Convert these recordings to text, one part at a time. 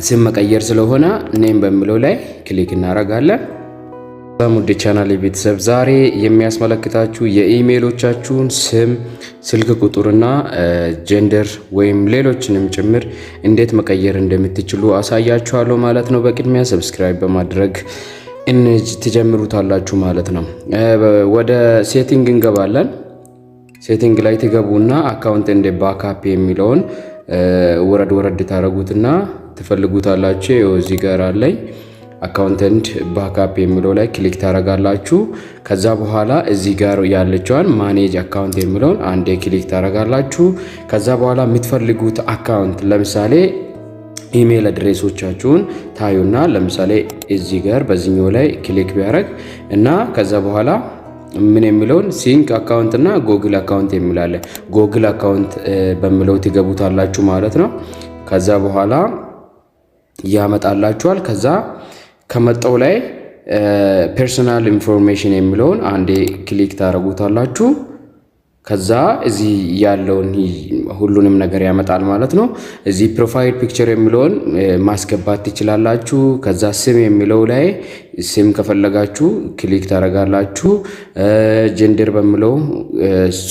ስም መቀየር ስለሆነ ኔም በሚለው ላይ ክሊክ እናደርጋለን። በሙድ ቻናል ቤተሰብ ዛሬ የሚያስመለክታችሁ የኢሜይሎቻችሁን ስም፣ ስልክ ቁጥርና ጀንደር ወይም ሌሎችንም ጭምር እንዴት መቀየር እንደምትችሉ አሳያችኋለሁ ማለት ነው። በቅድሚያ ሰብስክራይብ በማድረግ ትጀምሩታላችሁ ማለት ነው። ወደ ሴቲንግ እንገባለን። ሴቲንግ ላይ ትገቡና አካውንት እንደ ባክአፕ የሚለውን ወረድ ታረጉትና ትፈልጉታላችሁ። እዚህ ጋር አለኝ አካውንት ባክአፕ የሚለው ላይ ክሊክ ታረጋላችሁ። ከዛ በኋላ እዚህ ጋር ያለችዋን ማኔጅ አካውንት የሚለውን አንዴ ክሊክ ታረጋላችሁ። ከዛ በኋላ የምትፈልጉት አካውንት ለምሳሌ ኢሜል አድሬሶቻችሁን ታዩና ለምሳሌ እዚህ ጋር በዚህኛው ላይ ክሊክ ቢያረግ እና ከዛ በኋላ ምን የሚለውን ሲንክ አካውንት እና ጎግል አካውንት የሚላለ ጎግል አካውንት በሚለው ትገቡታላችሁ ማለት ነው። ከዛ በኋላ ያመጣላችኋል። ከዛ ከመጣው ላይ ፐርሰናል ኢንፎርሜሽን የሚለውን አንዴ ክሊክ ታረጉታላችሁ። ከዛ እዚህ ያለውን ሁሉንም ነገር ያመጣል ማለት ነው። እዚህ ፕሮፋይል ፒክቸር የሚለውን ማስገባት ትችላላችሁ። ከዛ ስም የሚለው ላይ ስም ከፈለጋችሁ ክሊክ ታረጋላችሁ። ጀንደር በሚለው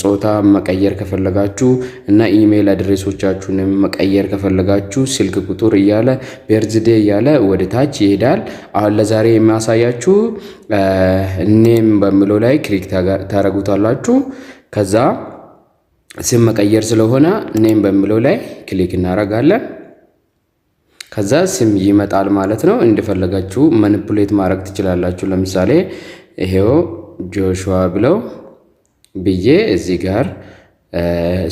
ጾታ መቀየር ከፈለጋችሁ እና ኢሜል አድሬሶቻችሁንም መቀየር ከፈለጋችሁ ስልክ ቁጥር እያለ በርዝዴ እያለ ወደ ታች ይሄዳል። አሁን ለዛሬ የሚያሳያችሁ ኔም በሚለው ላይ ክሊክ ታረጉታላችሁ። ከዛ ስም መቀየር ስለሆነ ኔም በሚለው ላይ ክሊክ እናደርጋለን። ከዛ ስም ይመጣል ማለት ነው። እንደፈለጋችሁ ማኒፑሌት ማድረግ ትችላላችሁ። ለምሳሌ ይሄው ጆሹዋ ብለው ብዬ እዚህ ጋር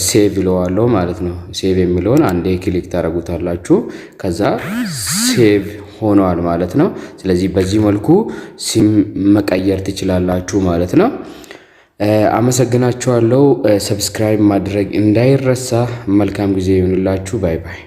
ሴቭ ይለዋለሁ ማለት ነው። ሴቭ የሚለውን አንዴ ክሊክ ታደርጉታላችሁ። ከዛ ሴቭ ሆኗል ማለት ነው። ስለዚህ በዚህ መልኩ ስም መቀየር ትችላላችሁ ማለት ነው። አመሰግናችኋለሁ። ሰብስክራይብ ማድረግ እንዳይረሳ። መልካም ጊዜ ይሁንላችሁ። ባይ ባይ።